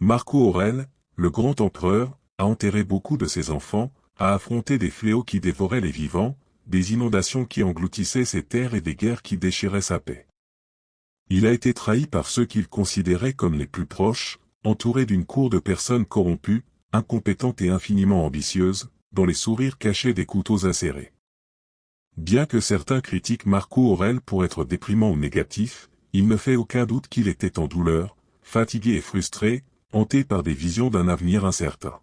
Marco Aurèle, le grand empereur, a enterré beaucoup de ses enfants, a affronté des fléaux qui dévoraient les vivants, des inondations qui engloutissaient ses terres et des guerres qui déchiraient sa paix. Il a été trahi par ceux qu'il considérait comme les plus proches, entouré d'une cour de personnes corrompues, incompétentes et infiniment ambitieuses, dont les sourires cachaient des couteaux acérés. Bien que certains critiquent Marco Aurèle pour être déprimant ou négatif, il ne fait aucun doute qu'il était en douleur, fatigué et frustré, hanté par des visions d'un avenir incertain.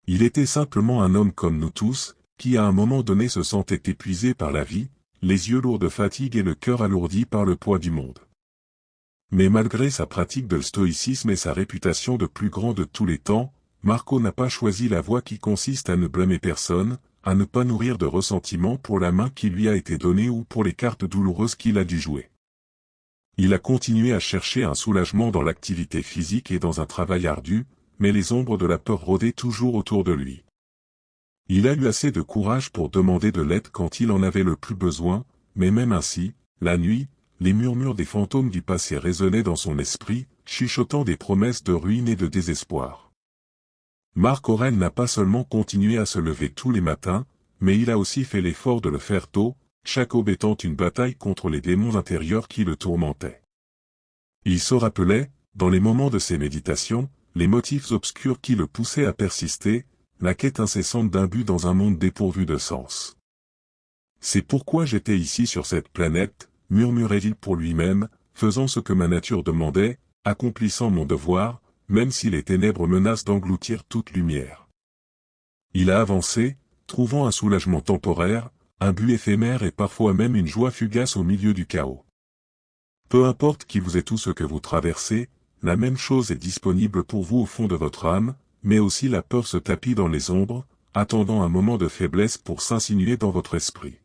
Il était simplement un homme comme nous tous, qui à un moment donné se sentait épuisé par la vie, les yeux lourds de fatigue et le cœur alourdi par le poids du monde. Mais malgré sa pratique de stoïcisme et sa réputation de plus grand de tous les temps, Marco n'a pas choisi la voie qui consiste à ne blâmer personne, à ne pas nourrir de ressentiment pour la main qui lui a été donnée ou pour les cartes douloureuses qu'il a dû jouer. Il a continué à chercher un soulagement dans l'activité physique et dans un travail ardu, mais les ombres de la peur rôdaient toujours autour de lui. Il a eu assez de courage pour demander de l'aide quand il en avait le plus besoin, mais même ainsi, la nuit, les murmures des fantômes du passé résonnaient dans son esprit, chuchotant des promesses de ruine et de désespoir. Marc Aurèle n'a pas seulement continué à se lever tous les matins, mais il a aussi fait l'effort de le faire tôt, chaque aube étant une bataille contre les démons intérieurs qui le tourmentaient. Il se rappelait, dans les moments de ses méditations, les motifs obscurs qui le poussaient à persister, la quête incessante d'un but dans un monde dépourvu de sens. C'est pourquoi j'étais ici sur cette planète, murmurait-il pour lui-même, faisant ce que ma nature demandait, accomplissant mon devoir, même si les ténèbres menacent d'engloutir toute lumière. Il a avancé, trouvant un soulagement temporaire, un but éphémère et parfois même une joie fugace au milieu du chaos. Peu importe qui vous êtes ou ce que vous traversez, la même chose est disponible pour vous au fond de votre âme, mais aussi la peur se tapit dans les ombres, attendant un moment de faiblesse pour s'insinuer dans votre esprit.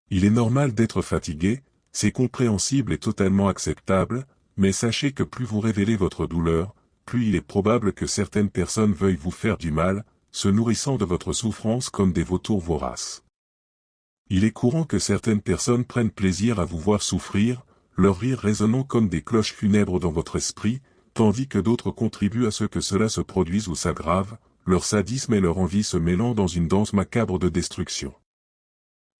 Il est normal d'être fatigué, c'est compréhensible et totalement acceptable, mais sachez que plus vous révélez votre douleur, plus il est probable que certaines personnes veuillent vous faire du mal, se nourrissant de votre souffrance comme des vautours voraces. Il est courant que certaines personnes prennent plaisir à vous voir souffrir, leur rire résonnant comme des cloches funèbres dans votre esprit, tandis que d'autres contribuent à ce que cela se produise ou s'aggrave, leur sadisme et leur envie se mêlant dans une danse macabre de destruction.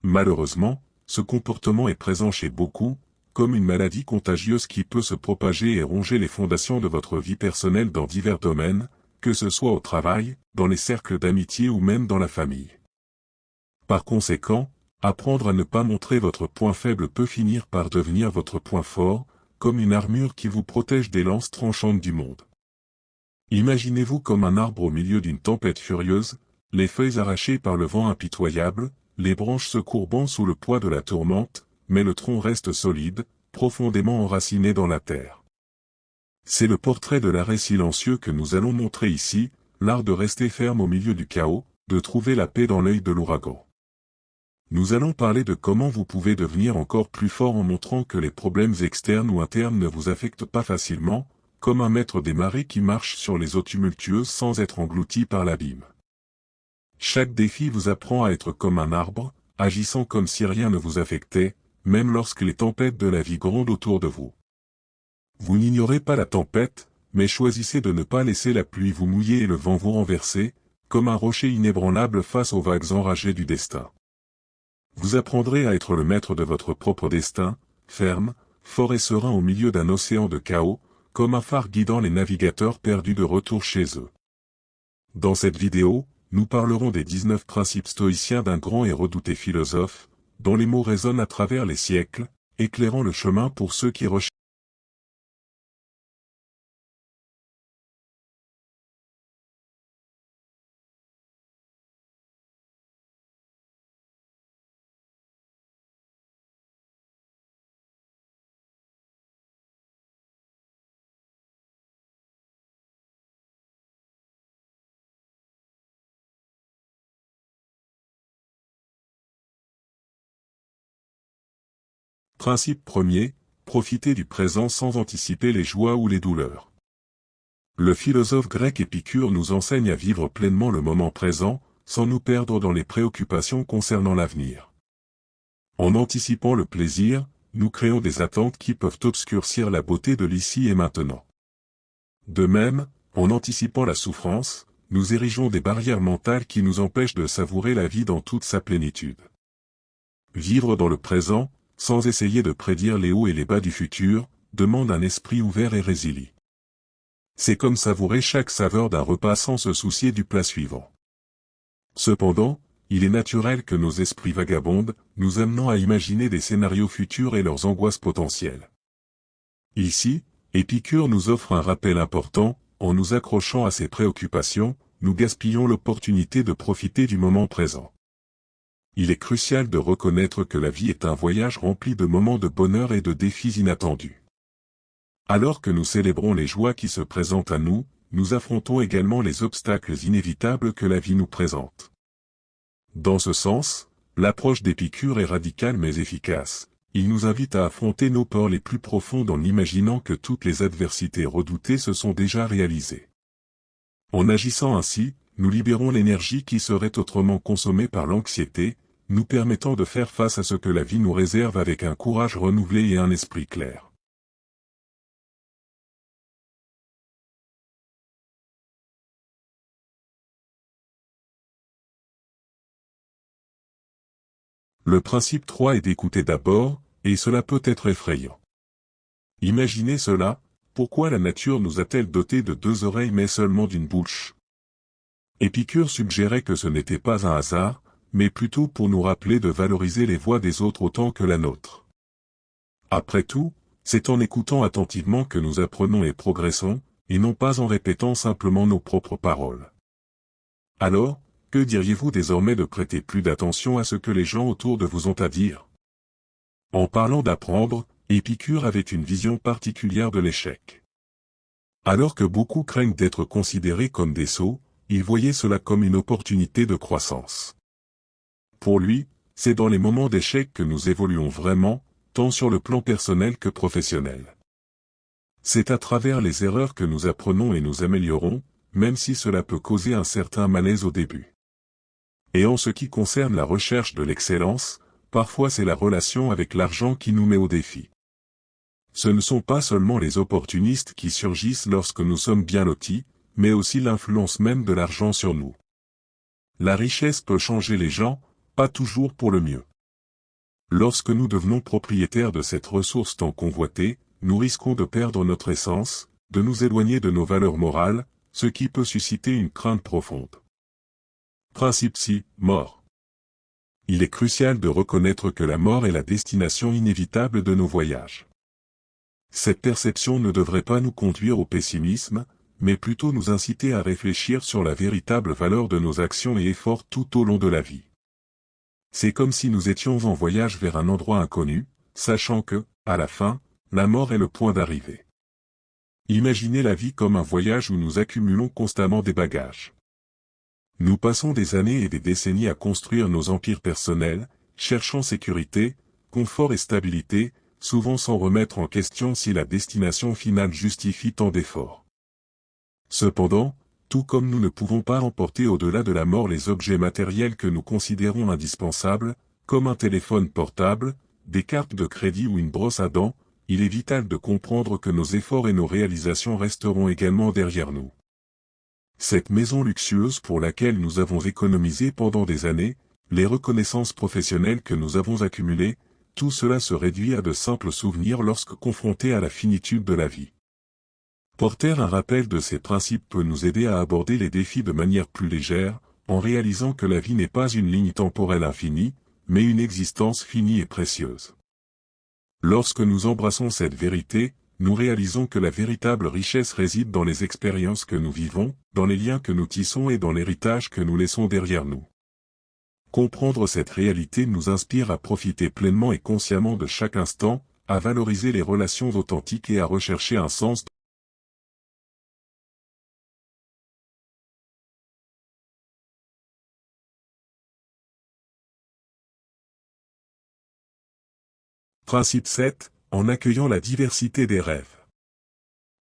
Malheureusement, ce comportement est présent chez beaucoup, comme une maladie contagieuse qui peut se propager et ronger les fondations de votre vie personnelle dans divers domaines, que ce soit au travail, dans les cercles d'amitié ou même dans la famille. Par conséquent, apprendre à ne pas montrer votre point faible peut finir par devenir votre point fort, comme une armure qui vous protège des lances tranchantes du monde. Imaginez-vous comme un arbre au milieu d'une tempête furieuse, les feuilles arrachées par le vent impitoyable, les branches se courbant sous le poids de la tourmente, mais le tronc reste solide, profondément enraciné dans la terre. C'est le portrait de l'arrêt silencieux que nous allons montrer ici, l'art de rester ferme au milieu du chaos, de trouver la paix dans l'œil de l'ouragan. Nous allons parler de comment vous pouvez devenir encore plus fort en montrant que les problèmes externes ou internes ne vous affectent pas facilement, comme un maître des marées qui marche sur les eaux tumultueuses sans être englouti par l'abîme. Chaque défi vous apprend à être comme un arbre, agissant comme si rien ne vous affectait, même lorsque les tempêtes de la vie grondent autour de vous. Vous n'ignorez pas la tempête, mais choisissez de ne pas laisser la pluie vous mouiller et le vent vous renverser, comme un rocher inébranlable face aux vagues enragées du destin. Vous apprendrez à être le maître de votre propre destin, ferme, fort et serein au milieu d'un océan de chaos, comme un phare guidant les navigateurs perdus de retour chez eux. Dans cette vidéo, nous parlerons des 19 principes stoïciens d'un grand et redouté philosophe, dont les mots résonnent à travers les siècles, éclairant le chemin pour ceux qui recherchent. Principe premier, profiter du présent sans anticiper les joies ou les douleurs. Le philosophe grec Épicure nous enseigne à vivre pleinement le moment présent, sans nous perdre dans les préoccupations concernant l'avenir. En anticipant le plaisir, nous créons des attentes qui peuvent obscurcir la beauté de l'ici et maintenant. De même, en anticipant la souffrance, nous érigeons des barrières mentales qui nous empêchent de savourer la vie dans toute sa plénitude. Vivre dans le présent, sans essayer de prédire les hauts et les bas du futur, demande un esprit ouvert et résilient. C'est comme savourer chaque saveur d'un repas sans se soucier du plat suivant. Cependant, il est naturel que nos esprits vagabondent, nous amenant à imaginer des scénarios futurs et leurs angoisses potentielles. Ici, Épicure nous offre un rappel important, en nous accrochant à ses préoccupations, nous gaspillons l'opportunité de profiter du moment présent. Il est crucial de reconnaître que la vie est un voyage rempli de moments de bonheur et de défis inattendus. Alors que nous célébrons les joies qui se présentent à nous, nous affrontons également les obstacles inévitables que la vie nous présente. Dans ce sens, l'approche d'Épicure est radicale mais efficace. Il nous invite à affronter nos peurs les plus profondes en imaginant que toutes les adversités redoutées se sont déjà réalisées. En agissant ainsi, nous libérons l'énergie qui serait autrement consommée par l'anxiété, nous permettant de faire face à ce que la vie nous réserve avec un courage renouvelé et un esprit clair. Le principe 3 est d'écouter d'abord, et cela peut être effrayant. Imaginez cela, pourquoi la nature nous a-t-elle dotés de 2 oreilles mais seulement d'une bouche? Épicure suggérait que ce n'était pas un hasard, mais plutôt pour nous rappeler de valoriser les voix des autres autant que la nôtre. Après tout, c'est en écoutant attentivement que nous apprenons et progressons, et non pas en répétant simplement nos propres paroles. Alors, que diriez-vous désormais de prêter plus d'attention à ce que les gens autour de vous ont à dire? En parlant d'apprendre, Épicure avait une vision particulière de l'échec. Alors que beaucoup craignent d'être considérés comme des sots, il voyait cela comme une opportunité de croissance. Pour lui, c'est dans les moments d'échec que nous évoluons vraiment, tant sur le plan personnel que professionnel. C'est à travers les erreurs que nous apprenons et nous améliorons, même si cela peut causer un certain malaise au début. Et en ce qui concerne la recherche de l'excellence, parfois c'est la relation avec l'argent qui nous met au défi. Ce ne sont pas seulement les opportunistes qui surgissent lorsque nous sommes bien lotis, mais aussi l'influence même de l'argent sur nous. La richesse peut changer les gens, pas toujours pour le mieux. Lorsque nous devenons propriétaires de cette ressource tant convoitée, nous risquons de perdre notre essence, de nous éloigner de nos valeurs morales, ce qui peut susciter une crainte profonde. Principe 6, mort. Il est crucial de reconnaître que la mort est la destination inévitable de nos voyages. Cette perception ne devrait pas nous conduire au pessimisme, mais plutôt nous inciter à réfléchir sur la véritable valeur de nos actions et efforts tout au long de la vie. C'est comme si nous étions en voyage vers un endroit inconnu, sachant que, à la fin, la mort est le point d'arrivée. Imaginez la vie comme un voyage où nous accumulons constamment des bagages. Nous passons des années et des décennies à construire nos empires personnels, cherchant sécurité, confort et stabilité, souvent sans remettre en question si la destination finale justifie tant d'efforts. Cependant, tout comme nous ne pouvons pas emporter au-delà de la mort les objets matériels que nous considérons indispensables, comme un téléphone portable, des cartes de crédit ou une brosse à dents, il est vital de comprendre que nos efforts et nos réalisations resteront également derrière nous. Cette maison luxueuse pour laquelle nous avons économisé pendant des années, les reconnaissances professionnelles que nous avons accumulées, tout cela se réduit à de simples souvenirs lorsque confrontés à la finitude de la vie. Porter un rappel de ces principes peut nous aider à aborder les défis de manière plus légère, en réalisant que la vie n'est pas une ligne temporelle infinie, mais une existence finie et précieuse. Lorsque nous embrassons cette vérité, nous réalisons que la véritable richesse réside dans les expériences que nous vivons, dans les liens que nous tissons et dans l'héritage que nous laissons derrière nous. Comprendre cette réalité nous inspire à profiter pleinement et consciemment de chaque instant, à valoriser les relations authentiques et à rechercher un sens. Principe 7, en accueillant la diversité des rêves.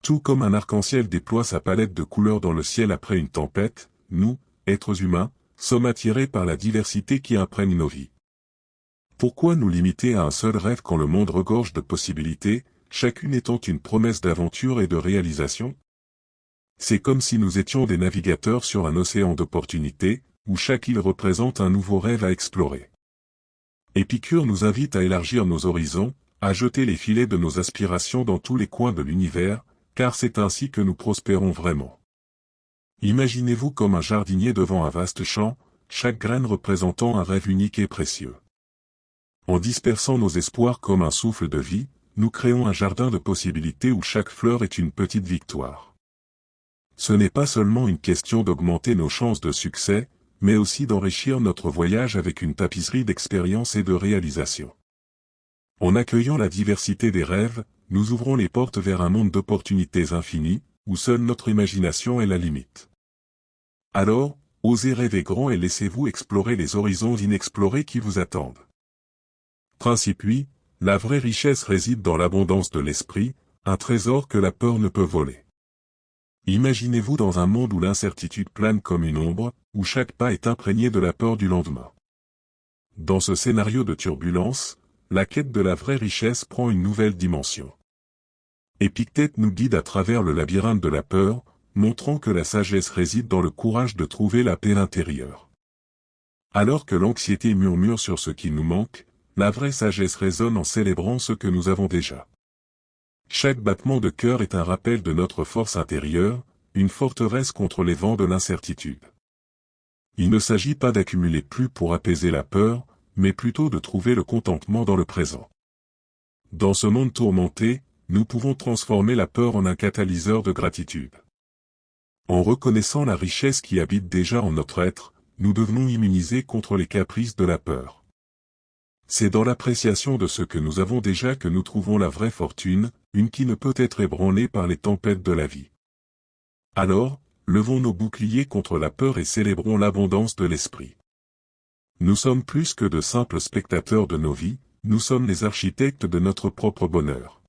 Tout comme un arc-en-ciel déploie sa palette de couleurs dans le ciel après une tempête, nous, êtres humains, sommes attirés par la diversité qui imprègne nos vies. Pourquoi nous limiter à un seul rêve quand le monde regorge de possibilités, chacune étant une promesse d'aventure et de réalisation? C'est comme si nous étions des navigateurs sur un océan d'opportunités, où chaque île représente un nouveau rêve à explorer. Épicure nous invite à élargir nos horizons, à jeter les filets de nos aspirations dans tous les coins de l'univers, car c'est ainsi que nous prospérons vraiment. Imaginez-vous comme un jardinier devant un vaste champ, chaque graine représentant un rêve unique et précieux. En dispersant nos espoirs comme un souffle de vie, nous créons un jardin de possibilités où chaque fleur est une petite victoire. Ce n'est pas seulement une question d'augmenter nos chances de succès, mais aussi d'enrichir notre voyage avec une tapisserie d'expériences et de réalisations. En accueillant la diversité des rêves, nous ouvrons les portes vers un monde d'opportunités infinies, où seule notre imagination est la limite. Alors, osez rêver grand et laissez-vous explorer les horizons inexplorés qui vous attendent. Principe 8, la vraie richesse réside dans l'abondance de l'esprit, un trésor que la peur ne peut voler. Imaginez-vous dans un monde où l'incertitude plane comme une ombre, où chaque pas est imprégné de la peur du lendemain. Dans ce scénario de turbulence, la quête de la vraie richesse prend une nouvelle dimension. Épictète nous guide à travers le labyrinthe de la peur, montrant que la sagesse réside dans le courage de trouver la paix intérieure. Alors que l'anxiété murmure sur ce qui nous manque, la vraie sagesse résonne en célébrant ce que nous avons déjà. Chaque battement de cœur est un rappel de notre force intérieure, une forteresse contre les vents de l'incertitude. Il ne s'agit pas d'accumuler plus pour apaiser la peur, mais plutôt de trouver le contentement dans le présent. Dans ce monde tourmenté, nous pouvons transformer la peur en un catalyseur de gratitude. En reconnaissant la richesse qui habite déjà en notre être, nous devenons immunisés contre les caprices de la peur. C'est dans l'appréciation de ce que nous avons déjà que nous trouvons la vraie fortune, une qui ne peut être ébranlée par les tempêtes de la vie. Alors, levons nos boucliers contre la peur et célébrons l'abondance de l'esprit. Nous sommes plus que de simples spectateurs de nos vies, nous sommes les architectes de notre propre bonheur.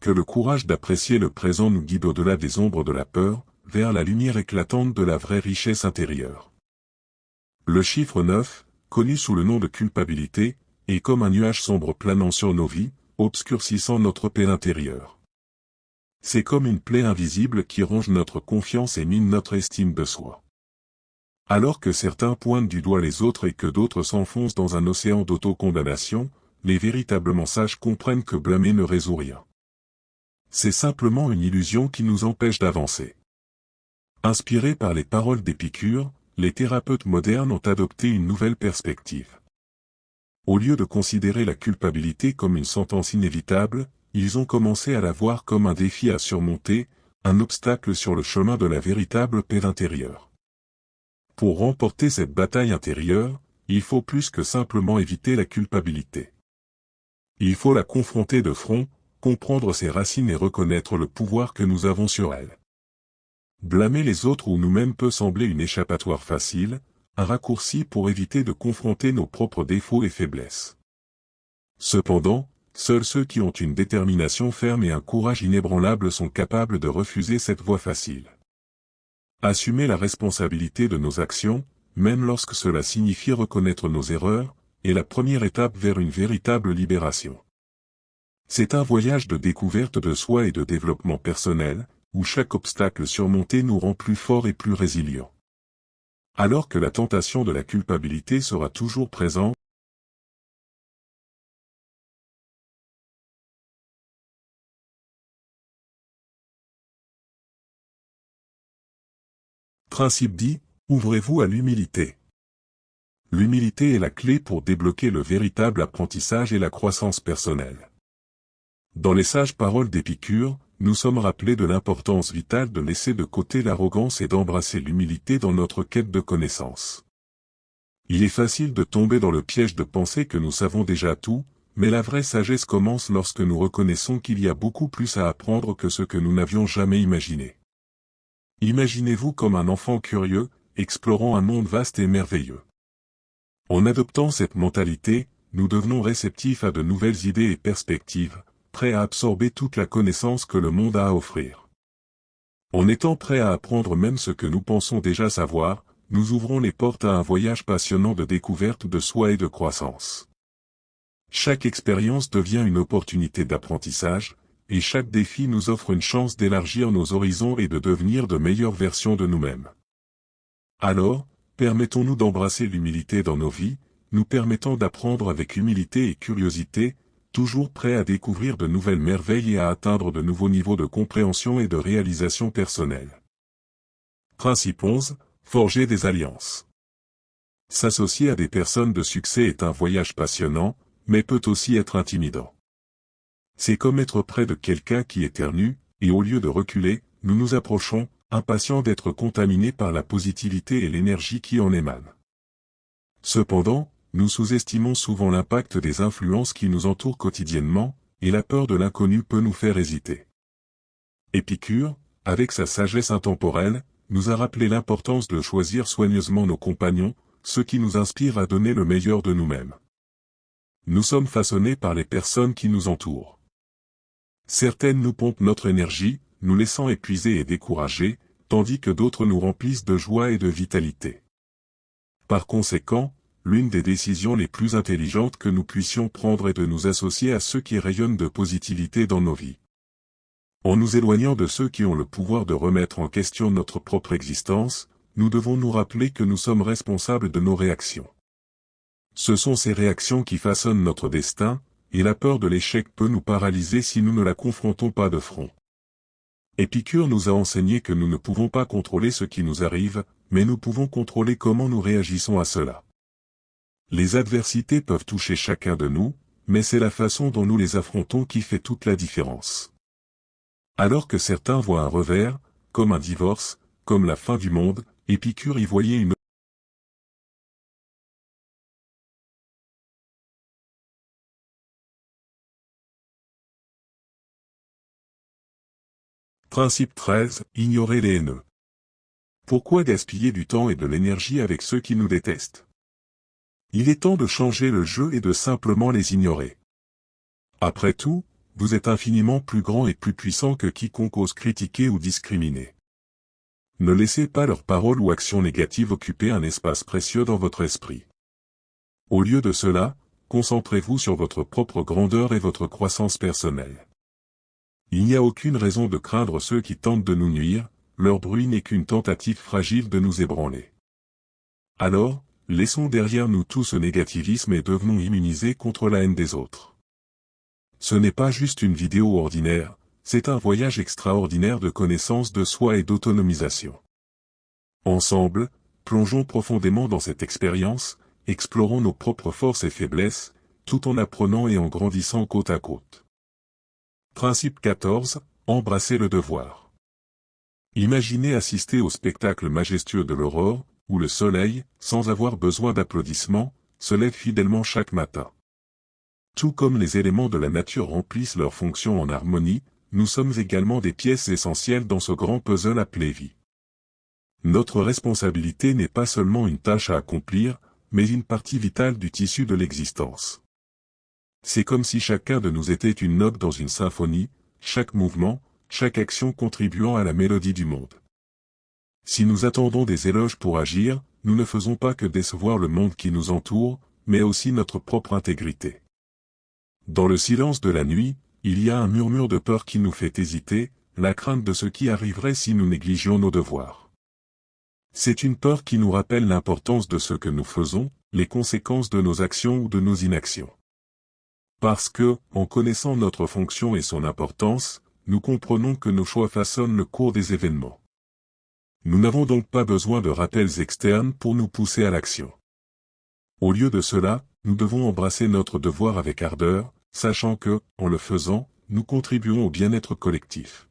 Que le courage d'apprécier le présent nous guide au-delà des ombres de la peur, vers la lumière éclatante de la vraie richesse intérieure. Le chiffre 9, connu sous le nom de culpabilité, est comme un nuage sombre planant sur nos vies, obscurcissant notre paix intérieure. C'est comme une plaie invisible qui ronge notre confiance et mine notre estime de soi. Alors que certains pointent du doigt les autres et que d'autres s'enfoncent dans un océan d'autocondamnation, les véritablement sages comprennent que blâmer ne résout rien. C'est simplement une illusion qui nous empêche d'avancer. Inspirés par les paroles d'Épicure, les thérapeutes modernes ont adopté une nouvelle perspective. Au lieu de considérer la culpabilité comme une sentence inévitable, ils ont commencé à la voir comme un défi à surmonter, un obstacle sur le chemin de la véritable paix intérieure. Pour remporter cette bataille intérieure, il faut plus que simplement éviter la culpabilité. Il faut la confronter de front, comprendre ses racines et reconnaître le pouvoir que nous avons sur elle. Blâmer les autres ou nous-mêmes peut sembler une échappatoire facile, un raccourci pour éviter de confronter nos propres défauts et faiblesses. Cependant, seuls ceux qui ont une détermination ferme et un courage inébranlable sont capables de refuser cette voie facile. Assumer la responsabilité de nos actions, même lorsque cela signifie reconnaître nos erreurs, est la première étape vers une véritable libération. C'est un voyage de découverte de soi et de développement personnel, où chaque obstacle surmonté nous rend plus forts et plus résilients. Alors que la tentation de la culpabilité sera toujours présente, Principe 10, ouvrez-vous à l'humilité. L'humilité est la clé pour débloquer le véritable apprentissage et la croissance personnelle. Dans les sages paroles d'Épicure, nous sommes rappelés de l'importance vitale de laisser de côté l'arrogance et d'embrasser l'humilité dans notre quête de connaissance. Il est facile de tomber dans le piège de penser que nous savons déjà tout, mais la vraie sagesse commence lorsque nous reconnaissons qu'il y a beaucoup plus à apprendre que ce que nous n'avions jamais imaginé. Imaginez-vous comme un enfant curieux, explorant un monde vaste et merveilleux. En adoptant cette mentalité, nous devenons réceptifs à de nouvelles idées et perspectives, prêts à absorber toute la connaissance que le monde a à offrir. En étant prêts à apprendre même ce que nous pensons déjà savoir, nous ouvrons les portes à un voyage passionnant de découverte de soi et de croissance. Chaque expérience devient une opportunité d'apprentissage, et chaque défi nous offre une chance d'élargir nos horizons et de devenir de meilleures versions de nous-mêmes. Alors, permettons-nous d'embrasser l'humilité dans nos vies, nous permettant d'apprendre avec humilité et curiosité, toujours prêts à découvrir de nouvelles merveilles et à atteindre de nouveaux niveaux de compréhension et de réalisation personnelle. Principe 11, forger des alliances. S'associer à des personnes de succès est un voyage passionnant, mais peut aussi être intimidant. C'est comme être près de quelqu'un qui éternue, et au lieu de reculer, nous nous approchons, impatients d'être contaminés par la positivité et l'énergie qui en émane. Cependant, nous sous-estimons souvent l'impact des influences qui nous entourent quotidiennement, et la peur de l'inconnu peut nous faire hésiter. Épicure, avec sa sagesse intemporelle, nous a rappelé l'importance de choisir soigneusement nos compagnons, ceux qui nous inspirent à donner le meilleur de nous-mêmes. Nous sommes façonnés par les personnes qui nous entourent. Certaines nous pompent notre énergie, nous laissant épuisés et découragés, tandis que d'autres nous remplissent de joie et de vitalité. Par conséquent, l'une des décisions les plus intelligentes que nous puissions prendre est de nous associer à ceux qui rayonnent de positivité dans nos vies. En nous éloignant de ceux qui ont le pouvoir de remettre en question notre propre existence, nous devons nous rappeler que nous sommes responsables de nos réactions. Ce sont ces réactions qui façonnent notre destin, et la peur de l'échec peut nous paralyser si nous ne la confrontons pas de front. Épicure nous a enseigné que nous ne pouvons pas contrôler ce qui nous arrive, mais nous pouvons contrôler comment nous réagissons à cela. Les adversités peuvent toucher chacun de nous, mais c'est la façon dont nous les affrontons qui fait toute la différence. Alors que certains voient un revers, comme un divorce, comme la fin du monde, Épicure y voyait une Principe 13, ignorer les haineux. Pourquoi gaspiller du temps et de l'énergie avec ceux qui nous détestent? Il est temps de changer le jeu et de simplement les ignorer. Après tout, vous êtes infiniment plus grand et plus puissant que quiconque ose critiquer ou discriminer. Ne laissez pas leurs paroles ou actions négatives occuper un espace précieux dans votre esprit. Au lieu de cela, concentrez-vous sur votre propre grandeur et votre croissance personnelle. Il n'y a aucune raison de craindre ceux qui tentent de nous nuire, leur bruit n'est qu'une tentative fragile de nous ébranler. Alors, laissons derrière nous tout ce négativisme et devenons immunisés contre la haine des autres. Ce n'est pas juste une vidéo ordinaire, c'est un voyage extraordinaire de connaissance de soi et d'autonomisation. Ensemble, plongeons profondément dans cette expérience, explorons nos propres forces et faiblesses, tout en apprenant et en grandissant côte à côte. Principe 14, embrasser le devoir. Imaginez assister au spectacle majestueux de l'aurore, où le soleil, sans avoir besoin d'applaudissements, se lève fidèlement chaque matin. Tout comme les éléments de la nature remplissent leurs fonctions en harmonie, nous sommes également des pièces essentielles dans ce grand puzzle appelé vie. Notre responsabilité n'est pas seulement une tâche à accomplir, mais une partie vitale du tissu de l'existence. C'est comme si chacun de nous était une note dans une symphonie, chaque mouvement, chaque action contribuant à la mélodie du monde. Si nous attendons des éloges pour agir, nous ne faisons pas que décevoir le monde qui nous entoure, mais aussi notre propre intégrité. Dans le silence de la nuit, il y a un murmure de peur qui nous fait hésiter, la crainte de ce qui arriverait si nous négligions nos devoirs. C'est une peur qui nous rappelle l'importance de ce que nous faisons, les conséquences de nos actions ou de nos inactions. Parce que, en connaissant notre fonction et son importance, nous comprenons que nos choix façonnent le cours des événements. Nous n'avons donc pas besoin de rappels externes pour nous pousser à l'action. Au lieu de cela, nous devons embrasser notre devoir avec ardeur, sachant que, en le faisant, nous contribuons au bien-être collectif.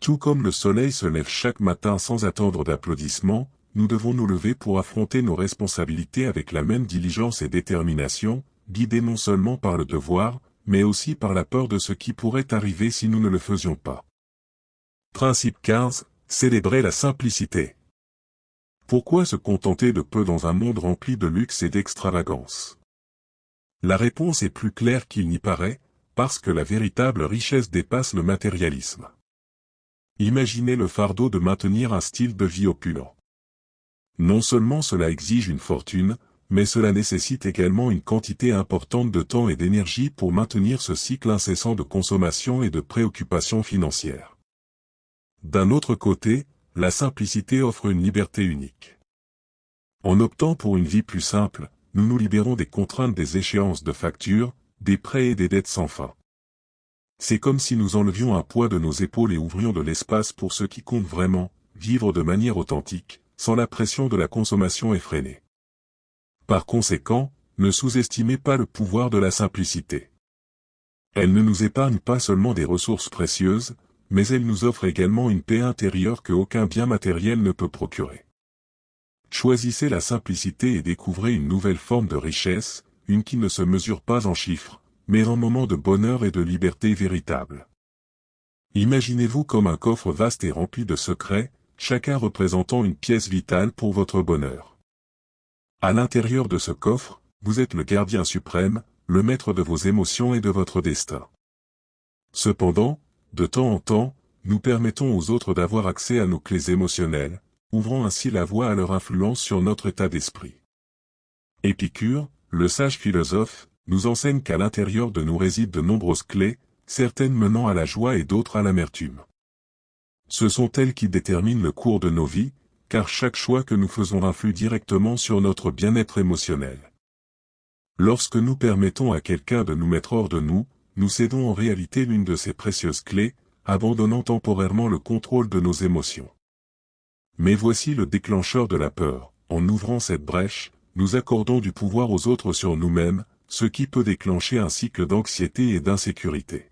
Tout comme le soleil se lève chaque matin sans attendre d'applaudissements, nous devons nous lever pour affronter nos responsabilités avec la même diligence et détermination, guidés non seulement par le devoir, mais aussi par la peur de ce qui pourrait arriver si nous ne le faisions pas. Principe 15, célébrer la simplicité. Pourquoi se contenter de peu dans un monde rempli de luxe et d'extravagance? La réponse est plus claire qu'il n'y paraît, parce que la véritable richesse dépasse le matérialisme. Imaginez le fardeau de maintenir un style de vie opulent. Non seulement cela exige une fortune, mais cela nécessite également une quantité importante de temps et d'énergie pour maintenir ce cycle incessant de consommation et de préoccupation financière. D'un autre côté, la simplicité offre une liberté unique. En optant pour une vie plus simple, nous nous libérons des contraintes des échéances de factures, des prêts et des dettes sans fin. C'est comme si nous enlevions un poids de nos épaules et ouvrions de l'espace pour ce qui compte vraiment, vivre de manière authentique, sans la pression de la consommation effrénée. Par conséquent, ne sous-estimez pas le pouvoir de la simplicité. Elle ne nous épargne pas seulement des ressources précieuses, mais elle nous offre également une paix intérieure que aucun bien matériel ne peut procurer. Choisissez la simplicité et découvrez une nouvelle forme de richesse, une qui ne se mesure pas en chiffres, mais en moments de bonheur et de liberté véritable. Imaginez-vous comme un coffre vaste et rempli de secrets, chacun représentant une pièce vitale pour votre bonheur. À l'intérieur de ce coffre, vous êtes le gardien suprême, le maître de vos émotions et de votre destin. Cependant, de temps en temps, nous permettons aux autres d'avoir accès à nos clés émotionnelles, ouvrant ainsi la voie à leur influence sur notre état d'esprit. Épicure, le sage philosophe, nous enseigne qu'à l'intérieur de nous résident de nombreuses clés, certaines menant à la joie et d'autres à l'amertume. Ce sont elles qui déterminent le cours de nos vies, car chaque choix que nous faisons influe directement sur notre bien-être émotionnel. Lorsque nous permettons à quelqu'un de nous mettre hors de nous, nous cédons en réalité l'une de ces précieuses clés, abandonnant temporairement le contrôle de nos émotions. Mais voici le déclencheur de la peur. En ouvrant cette brèche, nous accordons du pouvoir aux autres sur nous-mêmes, ce qui peut déclencher un cycle d'anxiété et d'insécurité.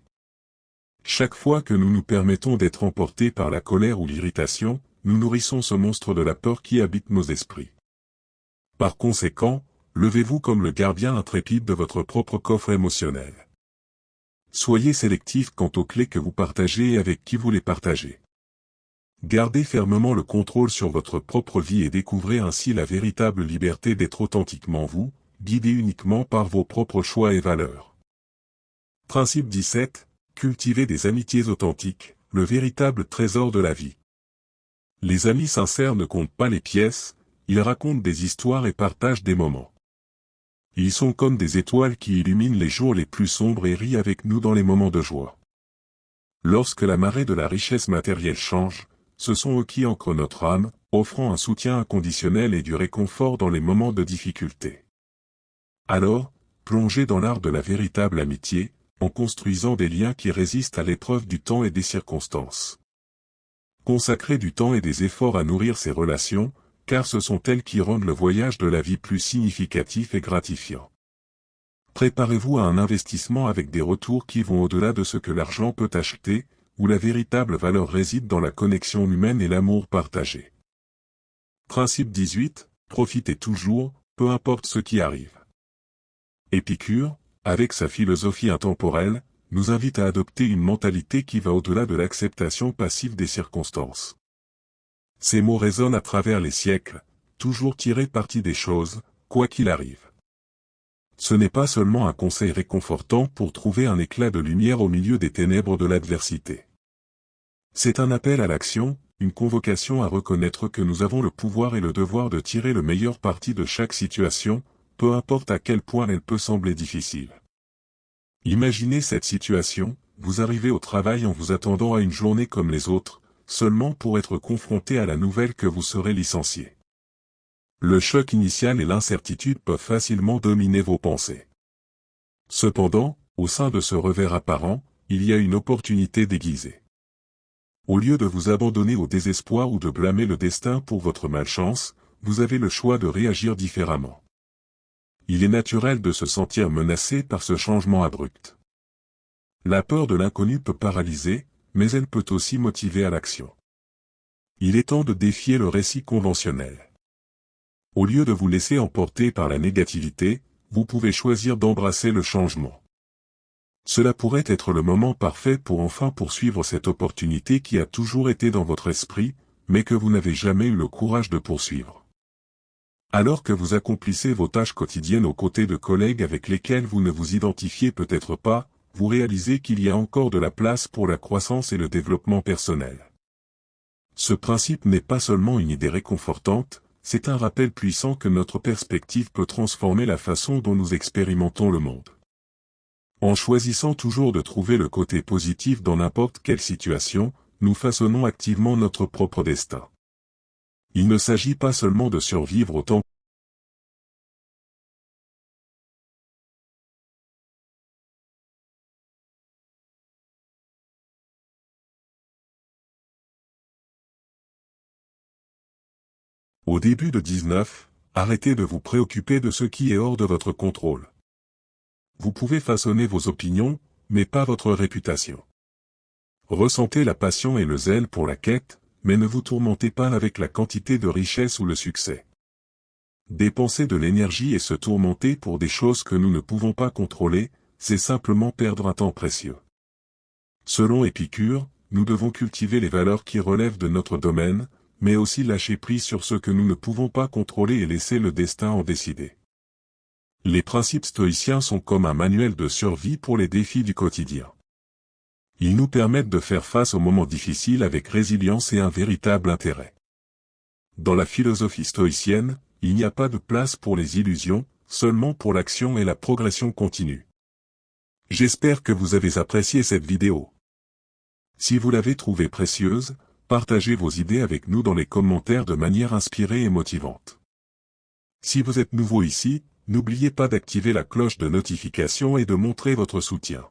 Chaque fois que nous nous permettons d'être emportés par la colère ou l'irritation, nous nourrissons ce monstre de la peur qui habite nos esprits. Par conséquent, levez-vous comme le gardien intrépide de votre propre coffre émotionnel. Soyez sélectif quant aux clés que vous partagez et avec qui vous les partagez. Gardez fermement le contrôle sur votre propre vie et découvrez ainsi la véritable liberté d'être authentiquement vous, guidé uniquement par vos propres choix et valeurs. Principe 17. Cultivez des amitiés authentiques, le véritable trésor de la vie. Les amis sincères ne comptent pas les pièces, ils racontent des histoires et partagent des moments. Ils sont comme des étoiles qui illuminent les jours les plus sombres et rient avec nous dans les moments de joie. Lorsque la marée de la richesse matérielle change, ce sont eux qui ancrent notre âme, offrant un soutien inconditionnel et du réconfort dans les moments de difficulté. Alors, plongez dans l'art de la véritable amitié, en construisant des liens qui résistent à l'épreuve du temps et des circonstances. Consacrez du temps et des efforts à nourrir ces relations, car ce sont elles qui rendent le voyage de la vie plus significatif et gratifiant. Préparez-vous à un investissement avec des retours qui vont au-delà de ce que l'argent peut acheter, où la véritable valeur réside dans la connexion humaine et l'amour partagé. Principe 18. Profitez toujours, peu importe ce qui arrive. Épicure, avec sa philosophie intemporelle, nous invite à adopter une mentalité qui va au-delà de l'acceptation passive des circonstances. Ces mots résonnent à travers les siècles, toujours tirer parti des choses, quoi qu'il arrive. Ce n'est pas seulement un conseil réconfortant pour trouver un éclat de lumière au milieu des ténèbres de l'adversité. C'est un appel à l'action, une convocation à reconnaître que nous avons le pouvoir et le devoir de tirer le meilleur parti de chaque situation, peu importe à quel point elle peut sembler difficile. Imaginez cette situation, vous arrivez au travail en vous attendant à une journée comme les autres, seulement pour être confronté à la nouvelle que vous serez licencié. Le choc initial et l'incertitude peuvent facilement dominer vos pensées. Cependant, au sein de ce revers apparent, il y a une opportunité déguisée. Au lieu de vous abandonner au désespoir ou de blâmer le destin pour votre malchance, vous avez le choix de réagir différemment. Il est naturel de se sentir menacé par ce changement abrupt. La peur de l'inconnu peut paralyser, mais elle peut aussi motiver à l'action. Il est temps de défier le récit conventionnel. Au lieu de vous laisser emporter par la négativité, vous pouvez choisir d'embrasser le changement. Cela pourrait être le moment parfait pour enfin poursuivre cette opportunité qui a toujours été dans votre esprit, mais que vous n'avez jamais eu le courage de poursuivre. Alors que vous accomplissez vos tâches quotidiennes aux côtés de collègues avec lesquels vous ne vous identifiez peut-être pas, vous réalisez qu'il y a encore de la place pour la croissance et le développement personnel. Ce principe n'est pas seulement une idée réconfortante, c'est un rappel puissant que notre perspective peut transformer la façon dont nous expérimentons le monde. En choisissant toujours de trouver le côté positif dans n'importe quelle situation, nous façonnons activement notre propre destin. Il ne s'agit pas seulement de survivre autant. Au début de 19, arrêtez de vous préoccuper de ce qui est hors de votre contrôle. Vous pouvez façonner vos opinions, mais pas votre réputation. Ressentez la passion et le zèle pour la quête, mais ne vous tourmentez pas avec la quantité de richesse ou le succès. Dépenser de l'énergie et se tourmenter pour des choses que nous ne pouvons pas contrôler, c'est simplement perdre un temps précieux. Selon Épicure, nous devons cultiver les valeurs qui relèvent de notre domaine, mais aussi lâcher prise sur ce que nous ne pouvons pas contrôler et laisser le destin en décider. Les principes stoïciens sont comme un manuel de survie pour les défis du quotidien. Ils nous permettent de faire face aux moments difficiles avec résilience et un véritable intérêt. Dans la philosophie stoïcienne, il n'y a pas de place pour les illusions, seulement pour l'action et la progression continue. J'espère que vous avez apprécié cette vidéo. Si vous l'avez trouvée précieuse, partagez vos idées avec nous dans les commentaires de manière inspirée et motivante. Si vous êtes nouveau ici, n'oubliez pas d'activer la cloche de notification et de montrer votre soutien.